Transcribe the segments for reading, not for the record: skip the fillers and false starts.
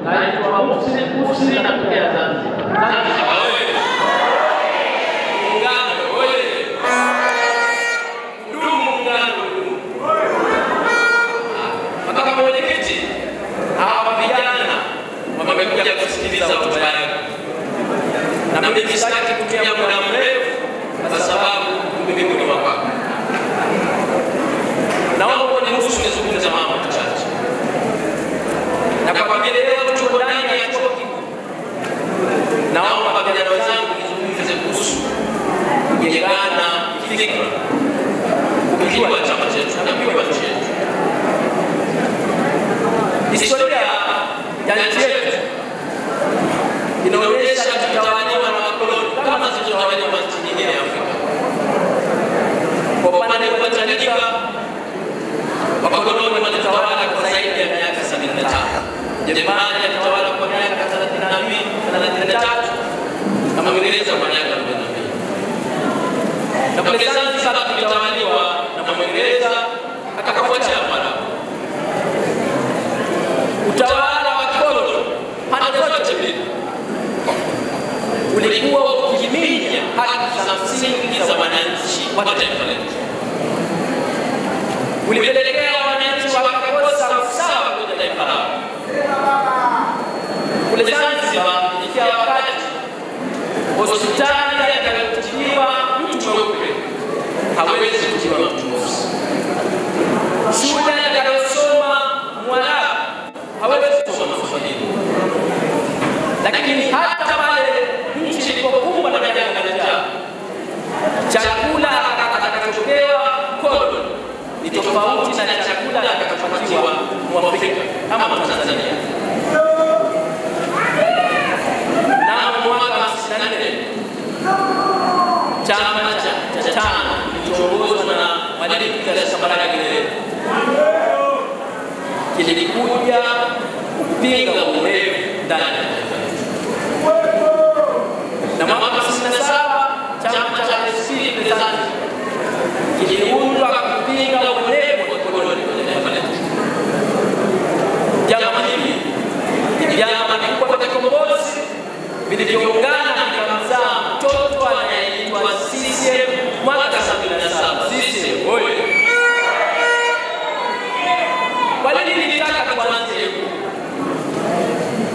naitwa Mufti natokea Zanzibar. Wamekuja kusikiliza hotuba yangu. Na mimi sitaki kutumia muda mrefu kwa sababu mimi ni wako. Naomba uniruhusu nizungumze mambo machache. Na kwa vile leo tuko ndani ya chuo kikuu, naomba vijana wenzangu nizungumze kuhusu kujengana fikra kukiwa chama chetu na kukiwa nchi yetu. Historia ya nchi yetu inaonyesha tutawaliwa na wakoloni kama zilizotawaliwa na nchi nyingine ya Afrika. Kwa upande wa Tanganyika, wakoloni walitawala kwa zaidi ya miaka 75. Jerumani alitawala kwa miaka 32, 33 na Mwingereza kwa miaka 42. Na kule Zanzibar tulitawaliwa na Mwingereza akafuatia Mwarabu. Utawala wa kikoloni pande zote mbili ulikuwa ukiminya haki za msingi za wananchi wa taifa letu. Ulipelekea wananchi wakakosa usawa kwenye taifa lao. Kule Zanzibar ikiwa wakati hospitali atakayotibiwa mtu mweupe hawezi kutibiwa mtu mweusi. Shule atakayosoma Mwarabu hawezi kusoma Mswahili. Lakini hata pale nchi ilipokumbwa na janga la njaa, chakula atakachopewa koloni ni tofauti na chakula atakachopatiwa Mwafrika kama Tanzania. Na mwaka 54 chama cha tano kilichoongozwa na Mwalimu Julius Kambarage Nyerere kilikuja kupinga uonevu ndani ya taifa. Na mwaka 67 chama cha ASP Zanzibar kiliundwa kupinga uonevu wa koloni kwenye taifa letu. Vyama hivi vyama vikubwa vya kikombozi vilivyoungana vikamzaa mtoto anayeitwa CCM mwaka 77. CCM oye! Kwa nini nilitaka tuanze huko?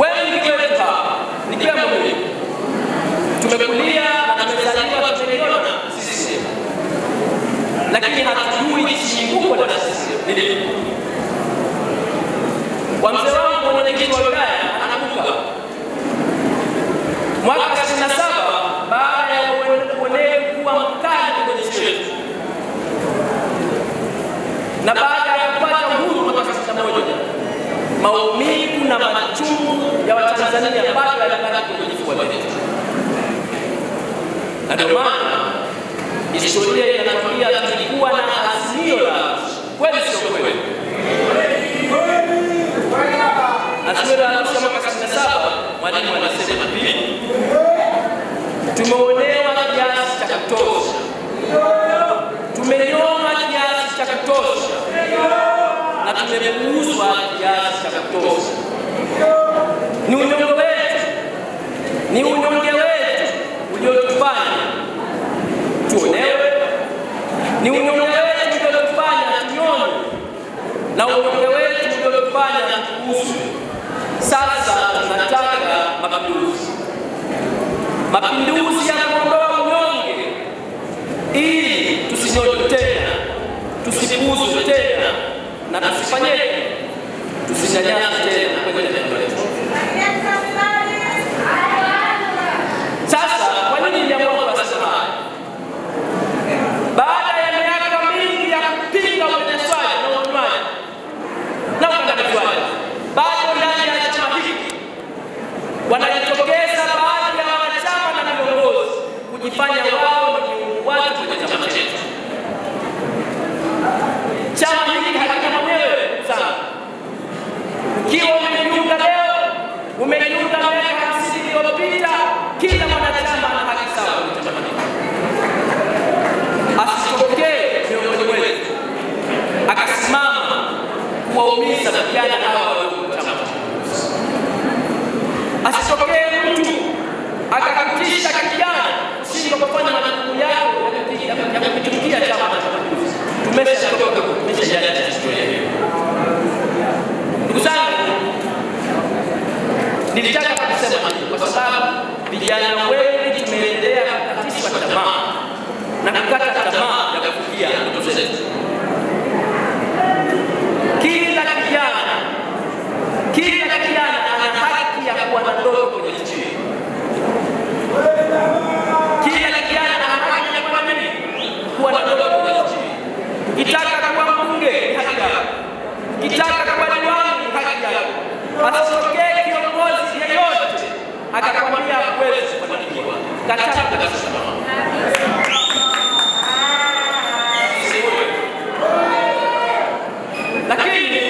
Wengi wetu hapa nikiwa mmoja tumekulia na tumezaliwa tumeiona CCM, lakini hatujui chimbuko la CCM ni nini. Wazee wangu mwenyekiti wa wilaya anakumbuka mwaka 67 baada ya uonevu kuwa mkali kwenye nchi yetu, na baada ya kupata uhuru mwaka 61, maumivu na machungu ya Watanzania bado yalibaki kwenye vifua vyetu. Na ndio maana historia inatuambia tulikuwa na azimio la kweli, sio kweli? Azimio la Arusha mwaka 67, Mwalimu anasema hivi: tumeonewa kiasi cha kutosha, tumenyoma kiasi cha kutosha, na tumepuuzwa kiasi cha kutosha. Ni unyonge wetu, ni unyonge wetu uliotufanya tuonewe, ni unyonge wetu uliotufanya tunyonywe, na unyonge wetu uliotufanya tupuuzwe. Sasa tunataka mapinduzi, mapinduzi ya kuondoa unyonge, ili tusinyonywe tena, tusipuuzwe tena, na tusifanyeje? Tusinyanyaswe tena kwenye taifa letu. Sasa kwa nini niliamua kusema haya? Baada ya miaka mingi ya kupinga unyanyasaji na unyonyaji na ukandamizaji, bado ndani ya chama hiki wanajitokeza baadhi ya wanachama na viongozi kujifanya wao ni watu kwenye chama chetu. Chama hiki hakina mwenyewe sana. Ukiwa umejiunga leo, umejiunga miaka 50 iliyopita, kila mwanachama ana haki sawa kwenye chama hiki. Asitokee miongoni mwetu akasimama kuwaumiza vijana hawa wa chama. Nilitaka kusema hivi kwa sababu vijana wengi tumeendelea kukatishwa tamaa na kukata tamaa ya kufikia ndoto zetu. Kila kijana ana haki ya kuwa na ndoto kwenye nchi. Kila kijana ana haki ya kuwa nini? Kuwa na ndoto kwenye nchi. Ukitaka kuwa mbunge ni haki yako. Ukitaka kuwa diwani ni haki yako. Asitokee kiongozi yeyote akakwambia huwezi kufanikiwa. Kataa kabisa. Lakini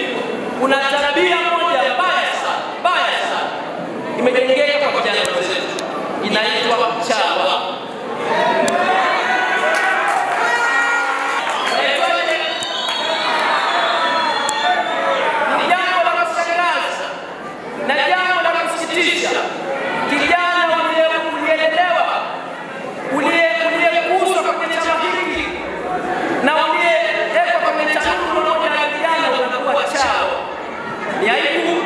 kuna tabia moja mbaya sana imejengeka kwa vijana wetu, inaitwa chawa. Ni jambo la kushangaza na jambo la kusikitisha. Kijana ulielelewa, uliyekuzwa kwenye chama hiki na uliyewekwa kwenye tanuru moja la vijana unakuwa chawa. Ni aibu,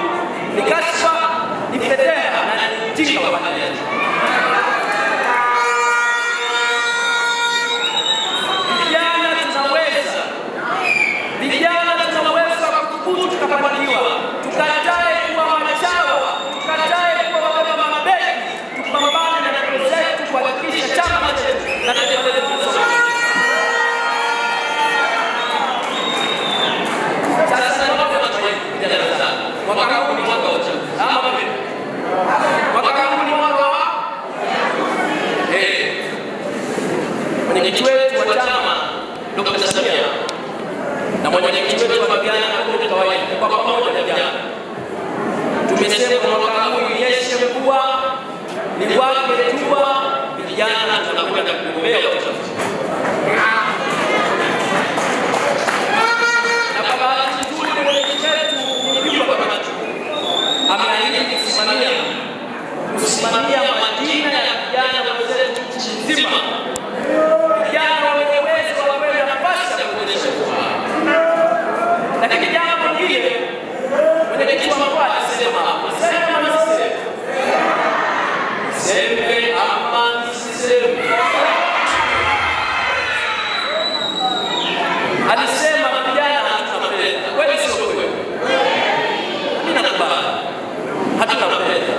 ni kashfa, ni fedheha na ni ujinga wa wananchi. Vijana tunaweza kuthubutu tukafanikiwa. Tukatae kuwa machawa, tukatae kuwa wabeba mabegi, tupambane na ndoto zetu kuhakikisha chama chetu na taifa letu linasonga. Sasa naomba vijana zangu, mwaka huu ni mwaka wa uchaguzi. Ama vipi? Mwaka huu ni mwaka wa mwenyekiti wetu wa chama Dr. Samia na mwenyekiti wetu wa vijana kwa kawaida kwa pamoja na vijana tumesema mwaka huu nyeshe mvua ni wake jua, vijana tunakwenda kugombea uchaguzi. Na kwa bahati nzuri mwenyekiti wetu ni kwa kamati ameahidi kusimamia majina ya vijana wenzetu nchi nzima. Vijana wenye uwezo wa kwenda nafasi ya kuonyesha kwa. Lakini jambo lingine mwenyekiti wa mkoa alisema sembe ama nisiseme. Alisema vijana hatuna fedha. Kweli sio kweli? Mimi nakubali. Hatuna fedha.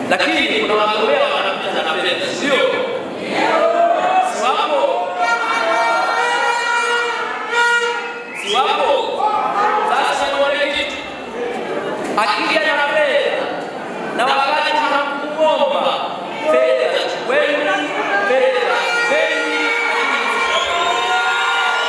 Lakini kuna wagombea wanapita na fedha, sio? Siwapo. Sasa ni mwenyekiti akija na